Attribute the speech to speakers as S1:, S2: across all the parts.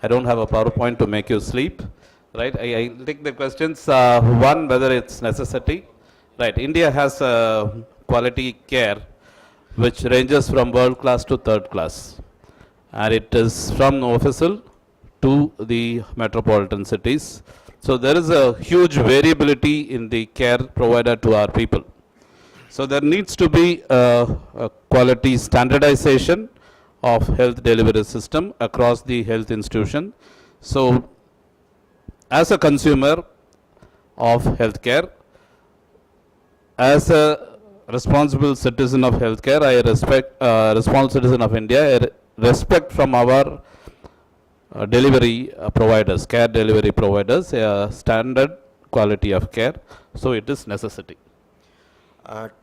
S1: I don't have a PowerPoint to make you sleep. Right? I take the questions. One, whether it's necessity. Right. India has quality care which ranges from world class to third class. And it is from official to the metropolitan cities. So there is a huge variability in the care provided to our people. So there needs to be a quality standardization of health delivery system across the health institution. So as a consumer of healthcare, as a responsible citizen of healthcare, I respect, responsible citizen of India, I respect from our delivery providers, care delivery providers, standard quality of care. So it is necessity.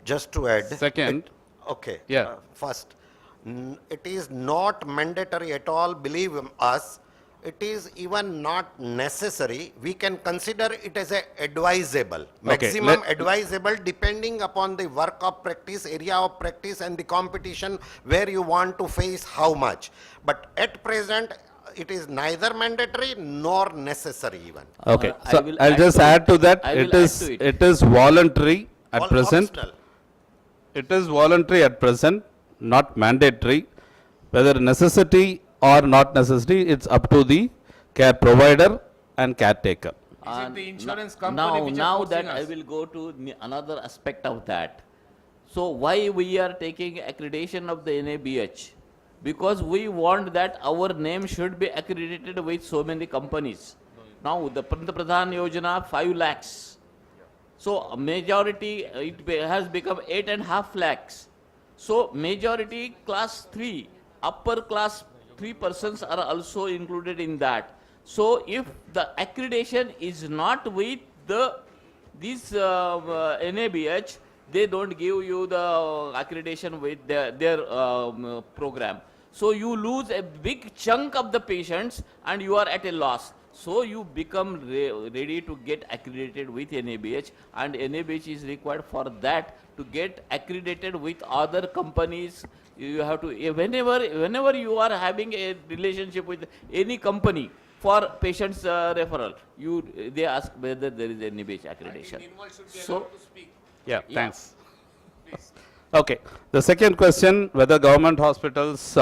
S2: Just to add.
S1: Second.
S2: Okay.
S1: Yeah.
S2: First, it is not mandatory at all, believe us. It is even not necessary. We can consider it as a advisable, maximum advisable, depending upon the work of practice, area of practice, and the competition where you want to face how much. But at present, it is neither mandatory nor necessary even.
S1: Okay, so I'll just add to that. It is voluntary at present.
S2: Optional.
S1: It is voluntary at present, not mandatory. Whether necessity or not necessity, it's up to the care provider and caretaker.
S3: Is it the insurance company which
S4: now
S3: is
S4: that
S3: forcing us?
S4: I will go to another aspect of that. So why we are taking accreditation of the NABH? Because we want that our name should be accredited with so many companies. Now the Pradhan Yojana 5 lakhs. So majority it has become 8.5 lakhs. So majority class 3, upper class 3 persons are also included in that. So if the accreditation is not with this NABH, they don't give you the accreditation with their program. So you lose a big chunk of the patients and you are at a loss. So you become ready to get accredited with NABH, and NABH is required for that to get accredited with other companies. You have to, whenever you are having a relationship with any company for patients referral, they ask whether there is NABH accreditation.
S3: Nirmal should be
S4: So,
S3: allowed to speak.
S1: Yeah, thanks.
S3: Please.
S1: Okay, the second question, whether government hospitals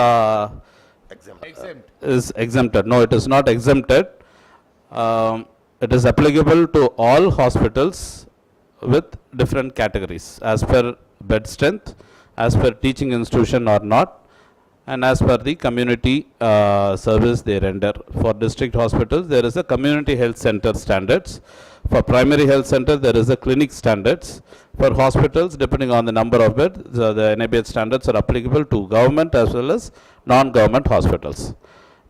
S3: Exempt.
S1: is exempted. No, it is not exempted. It is applicable to all hospitals with different categories as per bed strength, as per teaching institution or not, and as per the community service they render. For district hospitals, there is a community health center standards. For primary health center, there is a clinic standards. For hospitals, depending on the number of beds, the NABH standards are applicable to government as well as non-government hospitals.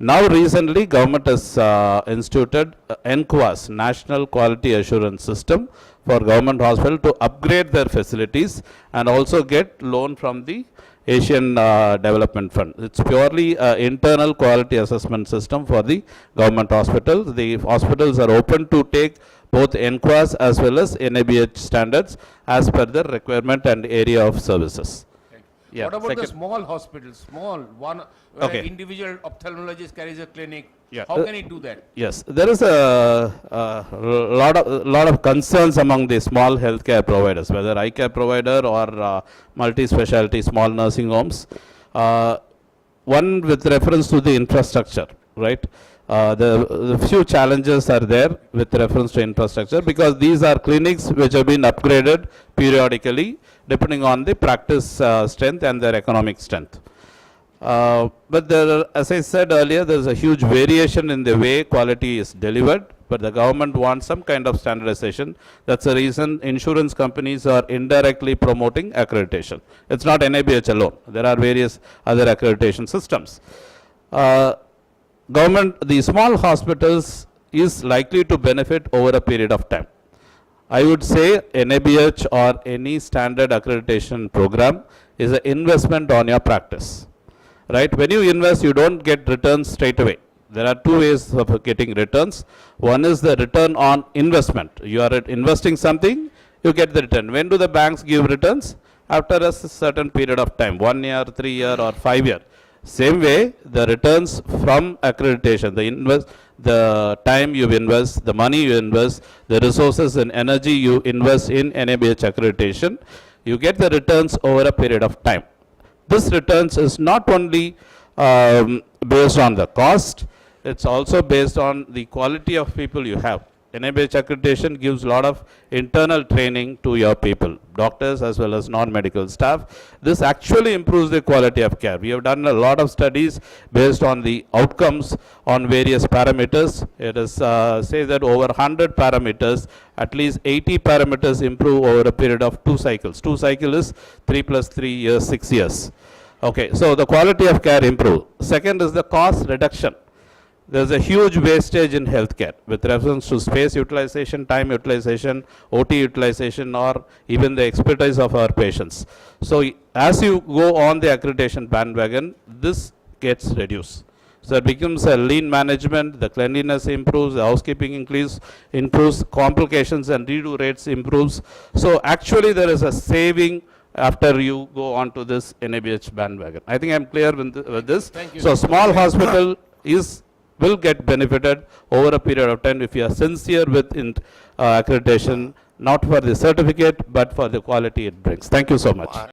S1: Now recently, government has instituted NQAS, National Quality Assurance System, for government hospital to upgrade their facilities and also get loan from the Asian Development Fund. It's purely internal quality assessment system for the government hospitals. The hospitals are open to take both NQAS as well as NABH standards as per the requirement and area of services. Yeah,
S3: What about the
S1: second.
S3: small hospitals, one
S1: Okay.
S3: individual ophthalmologist carries a clinic?
S1: Yeah.
S3: How can he do that?
S1: Yes, there is a lot of concerns among the small healthcare providers, whether eye care provider or multi-specialty small nursing homes. One with reference to the infrastructure, right? The few challenges are there with reference to infrastructure, because these are clinics which have been upgraded periodically depending on the practice strength and their economic strength. But there, as I said earlier, there is a huge variation in the way quality is delivered, but the government wants some kind of standardization. That's the reason insurance companies are indirectly promoting accreditation. It's not NABH alone. There are various other accreditation systems. The small hospitals is likely to benefit over a period of time. I would say NABH or any standard accreditation program is an investment on your practice. Right? When you invest, you don't get returns straight away. There are two ways of getting returns. One is the return on investment. You are investing something, you get the return. When do the banks give returns? After a certain period of time, 1 year, 3 year or 5 year. Same way, the returns from accreditation, the time you invest, the money you invest, the resources and energy you invest in NABH accreditation, you get the returns over a period of time. This returns is not only based on the cost, it's also based on the quality of people you have. NABH accreditation gives a lot of internal training to your people, doctors as well as non-medical staff. This actually improves the quality of care. We have done a lot of studies based on the outcomes on various parameters. It is say that over 100 parameters, at least 80 parameters improve over a period of 2 cycles. 2 cycle is 3 plus 3 years, 6 years. Okay, so the quality of care improve. Second is the cost reduction. There's a huge wastage in healthcare with reference to space utilization, time utilization, OT utilization, or even the expertise of our patients. So as you go on the accreditation bandwagon, this gets reduced. So it becomes a lean management, the cleanliness improves, the housekeeping improves, complications and redo rates improves. So actually there is a saving after you go on to this NABH bandwagon. I think I'm clear with this.
S3: Thank you.
S1: So small hospital will get benefited over a period of time if you are sincere with accreditation, not for the certificate, but for the quality it brings. Thank you so much.